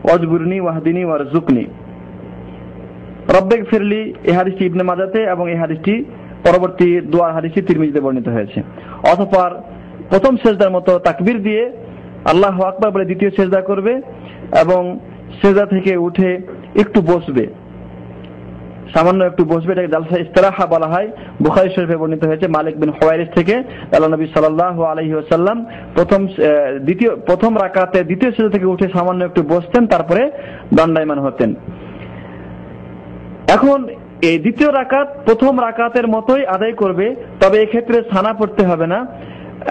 ওয়াজবুরনি ওয়াহদিনি ওয়ারজুকনি। রব্বিক ফিরলি এই হাদিসটি ইবনে মাজাতে এবং এই হাদিসটি পরবর্তী দোয়ার হাদিসটি তিরমিজিতে বর্ণিত হয়েছে। অতঃপর প্রথম সেজদার মতো তাকবীর দিয়ে আল্লাহু আকবার বলে দ্বিতীয় সেজদা করবে এবং সেজদা থেকে উঠে একটু বসবে, সামান্য একটু বসবে। এটাকে জালসা ইস্তিরাহা বলা হয়। বুখারী শরীফে বর্ণিত হয়েছে মালিক বিন হুওয়াইরিস থেকে আল্লাহ নবী সাল্লাল্লাহু আলাইহি ওয়াসাল্লাম প্রথম রাকাতে দ্বিতীয় সেজদা থেকে উঠে সামান্য একটু বসতেন, তারপরে দণ্ডায়মান হতেন। এখন এই দ্বিতীয় রাকাত প্রথম রাকাতের মতোই আদায় করবে, তবে এই ক্ষেত্রে সানা পড়তে হবে না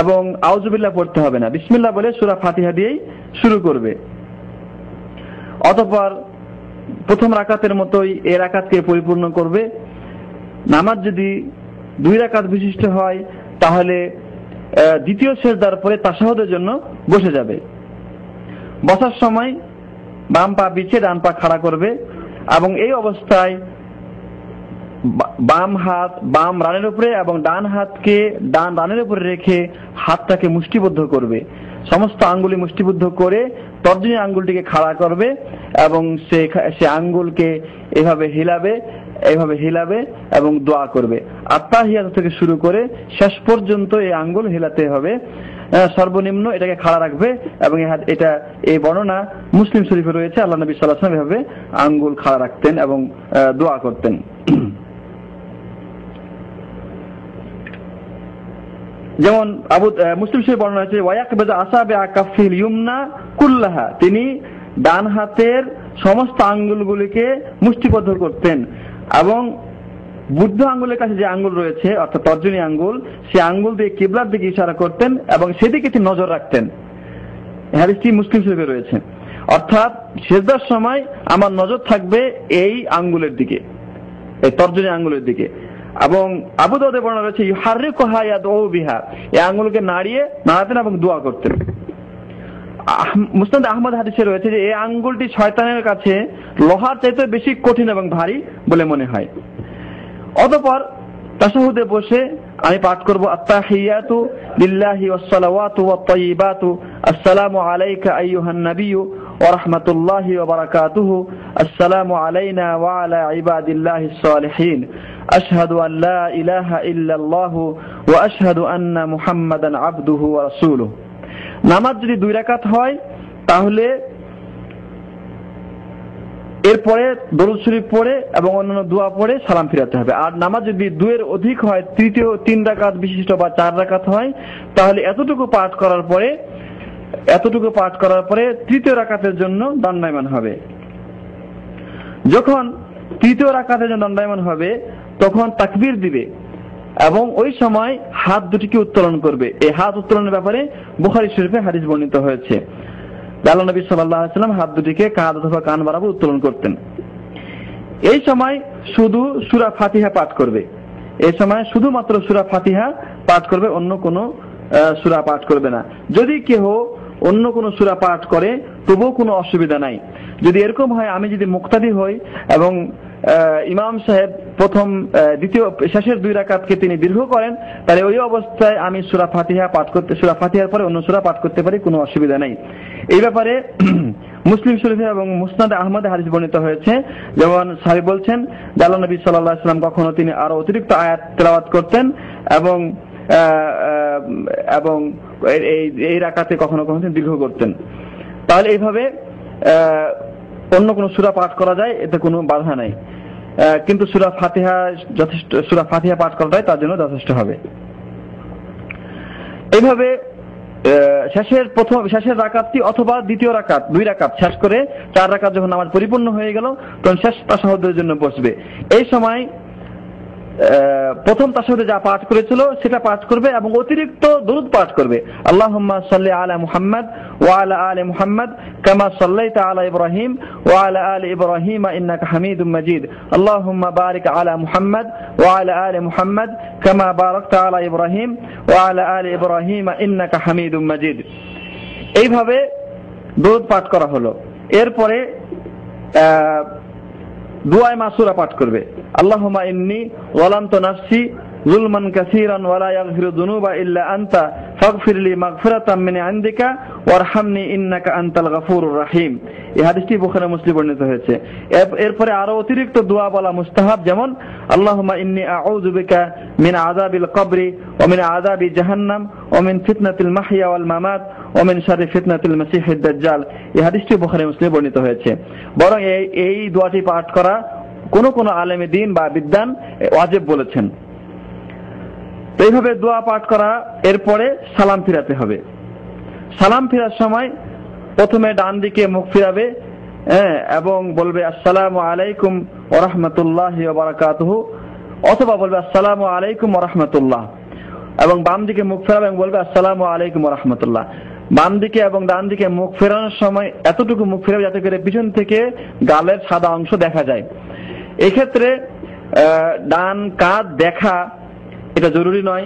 এবং আউযুবিল্লাহ পড়তে হবে না। বিসমিল্লাহ বলে সূরা ফাতিহা দিয়েই শুরু করবে। অতঃপর প্রথম রাকাতের মতোই এই রাকাতকে পরিপূর্ণ করবে। নামাজ যদি 2 রাকাত বিশিষ্ট হয় তাহলে দ্বিতীয় সেজদার পরে তাশাহুদের জন্য বসে যাবে। বসার সময় বাম পা বিছিয়ে ডান পা খাড়া করবে এবং এই অবস্থায় বাম হাত বাম রানের উপরে এবং ডান হাতকে ডান রানের উপরে রেখে হাতটাকে মুষ্টিবদ্ধ করবে। সমস্ত আঙ্গুলি মুষ্টিবদ্ধ করে তর্জনী আঙ্গুলটিকে খাড়া করবে এবং সে আঙ্গুলকে এভাবে হিলাবে এবং দোয়া করবে। আত্তাহিয়াত থেকে শুরু করে শেষ পর্যন্ত এই আঙ্গুল হিলাতে হবে। সর্বনিম্ন এটাকে খাড়া রাখবে এবং এটা এই বর্ণনা মুসলিম শরীফে রয়েছে। আল্লাহ নবী সাল্লাল্লাহু আলাইহি ওয়াসাল্লাম এভাবে আঙ্গুল খাড়া রাখতেন এবং দোয়া করতেন। যেমন মুসলিম শরীফে বর্ণনা আছে ওয়ায়াকবিযু আসাবিআ কাফিল ইউমনা কুল্লাহা, তিনি ডান হাতের সমস্ত আঙ্গুলগুলিকে মুষ্টিবদ্ধ করতেন এবং বুদ্ধ আঙ্গুলের কাছে যে আঙ্গুল রয়েছে অর্থাৎ তর্জনী আঙ্গুল, সে আঙ্গুল দিয়ে কিবলার দিকে ইশারা করতেন এবং সেদিকে তিনি নজর রাখতেন। হাদিসটি মুসলিম শরীফে রয়েছে। অর্থাৎ সিজদার সময় আমার নজর থাকবে এই আঙ্গুলের দিকে, এই তর্জনী আঙ্গুলের দিকে। এবং আবু দাউদে বর্ণনা রয়েছে ইউহাররিকুহা ইয়াদউ বিহা, এই আঙ্গুলকে নাড়াতেন এবং দোয়া করতেন। মুসনাদ আহমদ হাদিসে রয়েছে যে এই আঙ্গুলটি শয়তানের কাছে লোহার চাইতে বেশি কঠিন এবং ভারী বলে মনে হয়। অতঃপর তাশাহুদে বসে আমি পাঠ করব আত্তাহিয়াতু লিল্লাহি ওয়াস সালাওয়াতু ওয়াত তাইয়্যিবাতু আসসালামু আলাইকা আইয়ুহান নাবিয়্যু ওয়া রাহমাতুল্লাহি ওয়া বারাকাতুহু আসসালামু আলাইনা ওয়া আলা ইবাদিল্লাহিস সালিহিন আশহাদু আন লা ইলাহা ইল্লাল্লাহু ওয়া আশহাদু আন্না মুহাম্মাদান আবদুহু ওয়া রাসূলুহু। নামাজ যদি 2 রাকাত হয় তাহলে এরপরে দরুদ শরীফ পড়ে এবং অন্যান্য দোয়া পড়ে সালাম ফিরাতে হবে। আর নামাজ যদি 2 এর অধিক হয়, তৃতীয় 3 রাকাত বিশিষ্ট বা 4 রাকাত হয়, তাহলে এতটুকু পাঠ করার পরে তৃতীয় রাকাতের জন্য দণ্ডায়মান হবে। যখন তৃতীয় রাকাতের জন্য দণ্ডায়মান হবে তখন তাকবীর দিবে এবং ওই সময় হাত দুটিকে উত্তোলন করবে। এই হাত উত্তোলনের ব্যাপারে বুখারী শরীফে হাদিস বর্ণিত হয়েছে। আল্লাহ নবী সাল্লাল্লাহু আলাইহি ওয়াসাল্লাম হাত দুটিকে কাঁধ অথবা কান বরাবর উত্তোলন করতেন। এই সময় শুধু সূরা ফাতিহা পাঠ করবে। এই সময় শুধুমাত্র সূরা ফাতিহা পাঠ করবে, অন্য কোনো সূরা পাঠ করবে না। যদি কেহ অন্য কোনো সূরা পাঠ করে তবুও কোনো অসুবিধা নাই। যদি এরকম হয় আমি যদি মুক্তাদি হই এবং ইমাম সাহেব শেষের 2 রাকাতকে তিনি দীর্ঘ করেন, তাহলে ওই অবস্থায় আমি সূরা ফাতিহার পরে অন্য সূরা পাঠ করতে পারি, কোনো অসুবিধা নেই। এই ব্যাপারে মুসলিম শরীফে এবং মুসনাদ আহমদে হাদিস বর্ণিত হয়েছে। যেমন সাহাবী বলছেন যে আল্লাহ নবী সাল্লাল্লাহু আলাইহি ওয়াসাল্লাম কখনো তিনি আরো অতিরিক্ত আয়াত তেলাওয়াত করতেন এবং এই রাকাতে কখনো কখনো দীর্ঘ করতেন। তাহলে এইভাবে অন্য কোন সূরা পাঠ করা যায়, এতে কোনো বাধা নাই, কিন্তু সূরা ফাতিহা পাঠ করাটাই তার জন্য যথেষ্ট হবে। এইভাবে শেষের রাকাতটি অথবা দ্বিতীয় রাকাত 2 রাকাত শেষ করে 4 রাকাত যখন নামাজ পরিপূর্ণ হয়ে গেল তখন শেষ তাশাহুদের জন্য বসবে। এই সময় প্রথম তাশাহুদে যা পাঠ করেছিল সেটা পাঠ করবে এবং অতিরিক্ত দরুদ পাঠ করবে। আল্লাহুম্মা সাল্লি আলা মুহাম্মাদ ওয়া আলা আলি মুহাম্মাদ কামা সাল্লাইতা আলা ইব্রাহিম ওয়া আলা আলি ইব্রাহিম ইন্নাকা হামিদুম মাজিদ। আল্লাহুম্মা বারিক আলা মুহাম্মাদ ওয়া আলা আলি মুহাম্মাদ কামা বারাকতা আলা ইব্রাহিম ওয়া আলা আলি ইব্রাহিম ইন্নাকা হামিদুম মাজিদ। এইভাবে দরুদ পাঠ করা হলো। এরপরে দুআয়ে মাসুরা পাঠ করবে। আল্লাহুম্মা ইন্নী যালামতু নাফসি যুলমান কাসীরান ওয়া লা ইয়াগফিরু যুনুবা ইল্লা আনতা ফাগফিরলি মাগফিরাতাম মিন ইনদিকা ওয়ারহামনি ইন্নাকা আনতাল গফুরুর রহিম। এই হাদিসটি বুখারী মুসলিম বর্ণিত হয়েছে। এরপরে আরো অতিরিক্ত দোয়া বলা মুস্তাহাব, যেমন আল্লাহুম্মা ইন্নী আউযু বিকা মিন আযাবিল কবরি ওয়া মিন আযাবি জাহান্নাম ওয়া মিন ফিতনাতিল মাহইয়া ওয়াল মামাত ওয়া মিন শাররি ফিতনাতিল মাসীহিদ দাজ্জাল। এই হাদিসটি বুখারী মুসলিম বর্ণিত হয়েছে। বরং এই দোয়াটি পাঠ করা কোন কোন আলেমে দ্বীন বা বিদ্বান ওয়াজিব বলেছেন। এইভাবে দোয়া পাঠ করা, এরপরে সালাম ফিরাতে হবে। সালাম ফেরার সময় প্রথমে ডান দিকে মুখ ফিরাবে এবং বলবে আসসালামু আলাইকুম ওয়া রাহমাতুল্লাহি ওয়া বারাকাতুহু, অথবা বলবে আসসালামু আলাইকুম ওয়া রাহমাতুল্লাহ, এবং বাম দিকে মুখ ফেরাবে এবং বলবে আসসালামু আলাইকুম ওয়া রাহমাতুল্লাহ। বাম দিকে এবং ডান দিকে মুখ ফেরানোর সময় এতটুকু মুখ ফেরাবে যাতে করে পিছন থেকে গালের সাদা অংশ দেখা যায়। এক্ষেত্রে ডান কাঁধ দেখা এটা জরুরি নয়,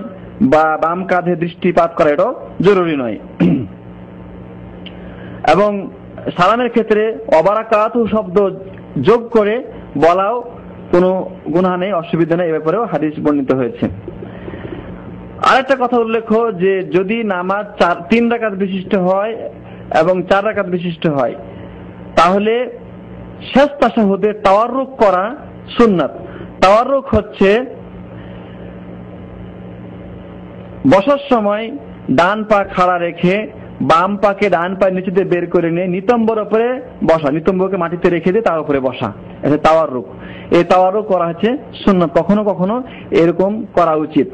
বা বাম কাঁধে দৃষ্টিপাত করা এটাও জরুরি নয়। এবং সালামের ক্ষেত্রে ওয়াবারাকাতু শব্দ যোগ করে বলাও কোনো গুনাহ নেই, অসুবিধা নেই, এ ব্যাপারেও হাদিস বর্ণিত হয়েছে। আরেকটা কথা উল্লেখ্য যে যদি নামাজ 3 রাকাত বিশিষ্ট হয় এবং 4 রাকাত বিশিষ্ট হয়, তাহলে শেষ তাশাহুদে তাওয়াররুক করা সুন্নাত। তাওয়াররুক হচ্ছে বসার সময় ডান পা খাড়া রেখে বাম পাকে ডান পায়ের নিচে দিয়ে বের করে নিয়ে নিতম্বর উপরে বসা, নিতম্বরকে মাটিতে রেখে দিয়ে তার উপরে বসা, এটা তাওয়াররুক। এই তাওয়াররুক করা হচ্ছে সুন্নাত, কখনো কখনো এরকম করা উচিত।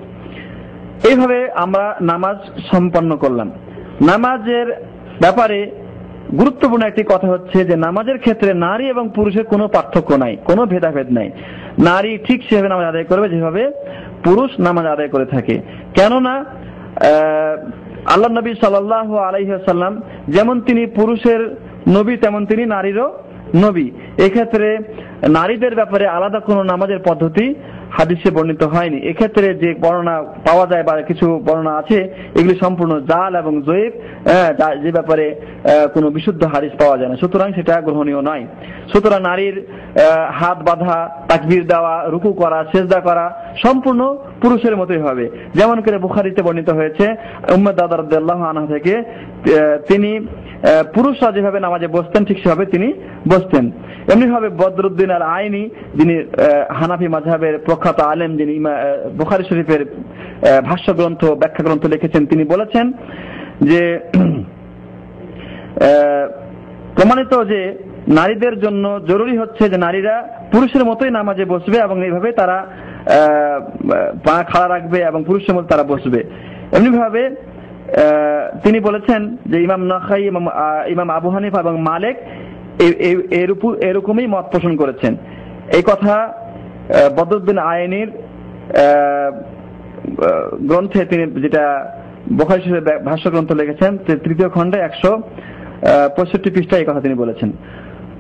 এইভাবে আমরা নামাজ সম্পন্ন করলাম। নামাজের ব্যাপারে গুরুত্বপূর্ণ একটি কথা হচ্ছে যে নামাজের ক্ষেত্রে নারী এবং পুরুষের কোনো পার্থক্য নাই, কোনো ভেদাভেদ নাই। নারী ঠিক সেভাবে নামাজ আদায় করবে যেভাবে পুরুষ নামাজ আদায় করে থাকে। কেননা আল্লাহ নবী সাল্লাল্লাহু আলাইহি ওয়াসাল্লাম যেমন তিনি পুরুষের নবী তেমন তিনি নারীরও নবী। এক্ষেত্রে নারীদের ব্যাপারে আলাদা কোনো নামাজের পদ্ধতি হাদিসে বর্ণিত হয়নি। এক্ষেত্রে যে বর্ণনা পাওয়া যায় বা কিছু বর্ণনা আছে এগুলি সম্পূর্ণ জাল এবং জয়ীফ, যে ব্যাপারে কোনো বিশুদ্ধ হাদিস পাওয়া যায় না, সুতরাং সেটা গ্রহণীয় নয়। সুতরাং নারীর হাত বাঁধা, তাকবীর দেওয়া, রুকু করা, সিজদা করা সম্পূর্ণ পুরুষের মতোই হবে। যেমন করে বুখারীতে বর্ণিত হয়েছে উম্মে দারদা রাদিয়াল্লাহু আনহা থেকে, তিনি পুরুষরা যেভাবে নামাজে বসতেন ঠিক সেভাবে তিনি বসতেন। এমনি ভাবে বদরুদ্দিন আল আইনি, যিনি হানাফি মাযহাবের প্রখ্যাত আলেম, যিনি বুখারী শরীফের ভাষ্য গ্রন্থ, ব্যাখ্যা গ্রন্থ লিখেছেন, তিনি বলেছেন যে প্রমাণিত যে নারীদের জন্য জরুরি হচ্ছে যে নারীরা পুরুষের মতোই নামাজে বসবে এবং এইভাবে তারা পা খাড়া রাখবে এবং পুরুষের মতো তারা বসবে। এমনি ভাবে তিনি বলেছেন যে ইমাম নাখাই, ইমাম আবু হানিফা এবং মালিক এরকমই মত পোষণ করেছেন। এই কথা বদরুদ্দিন আইনির গ্রন্থে তিনি, যেটা বুখারী শরীফের ভাষ্য গ্রন্থ লিখেছেন, 3য় খণ্ডে 165 পৃষ্ঠায় এই কথা তিনি বলেছেন।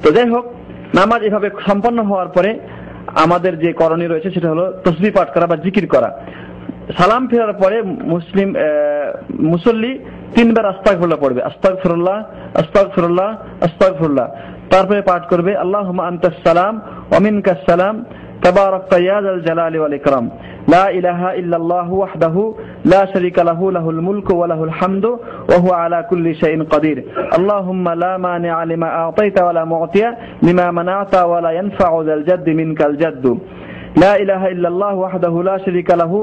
তো যাই হোক, নামাজ এভাবে সম্পন্ন হওয়ার পরে আমাদের যে করণীয় রয়েছে সেটা হলো তাসবিহ পাঠ করা বা জিকির করা। সালাম ফেরার পরে মুসল্লি 3 বার আস্তাগফিরুল্লাহ পড়বে, আস্তাগফিরুল্লাহ আস্তাগফিরুল্লাহ আস্তাগফিরুল্লাহ। তারপরে পাঠ করবে আল্লাহুম্মা আনতাস সালাম ওয়া মিনকাস সালাম তাবারাকতা ইয়া যাল জালালি ওয়াল ইকরাম লা ইলাহা ইল্লাল্লাহু ওয়াহদাহু লা শারীকা লাহু লাহুল মুলকু ওয়া লাহুল হামদু ওয়া হুয়া আলা কুল্লি শাইইন কাদির আল্লাহুম্মা লা মানিআ লিমা আ'তাইতা ওয়া লা মু'তিয়া লিমা মানা'তা ওয়া লা ইয়ানফা'ু যাল জাদ্দি মিনকাল জাদ্দু لا إله إلا الله وحده لا شريك له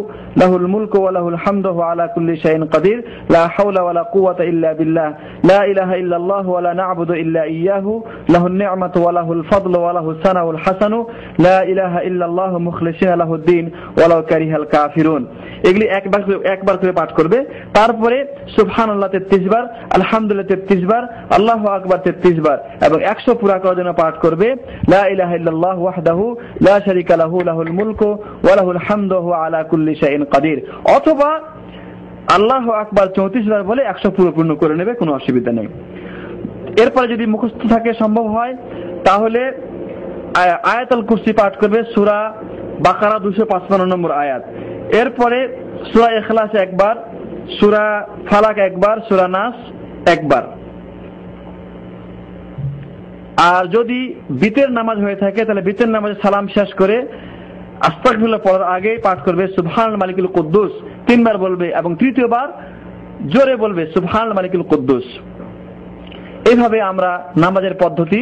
له الملك وله الحمد وهو على كل شيء قدير لا حول ولا قوة إلا بالله لا إله إلا الله ولا نعبد إلا إياه له النعمة وله الفضل وله الثناء الحسن لا إله إلا الله مخلصين له الدين ولو كره الكافرون। এগুলি একবার করে পাঠ করবে। তারপরে সুবহানাল্লাহ 33 বার, আলহামদুলিল্লাহ 33 বার, আল্লাহু আকবার 33 বার এবং 100 পুরা করার জন্য পাঠ করবে লা ইলাহা ইল্লাল্লাহ ওয়াহদাহু লা শারীকা লাহু লাহুল মুলকু ওয়া লাহুল হামদু ওয়া হুয়া আলা কুল্লি শাইইন কাদির। অথবা আল্লাহু আকবার 34 বার বলে 100 পূর্ণ করে নেবে, কোনো অসুবিধা নেই। এরপরে যদি মুখস্থ থাকে, সম্ভব হয়, তাহলে আয়াতুল কুরসি পাঠ করবে, সূরা বাকারা 255 নম্বর আয়াত। এরপরে সূরা ইখলাস একবার, সূরা ফালাক একবার, সূরা নাস একবার। আর যদি বিতের নামাজ হয়ে থাকে তাহলে বিতের নামাজে সালাম শেষ করে আস্তাগফিরুল্লাহ পড়ার আগে পাঠ করবে সুবহান মালিকুল কুদ্দুস 3 বার বলবে এবং তৃতীয়বার জোরে বলবে সুবহান মালিকুল কুদ্দুস। এইভাবে আমরা নামাজের পদ্ধতি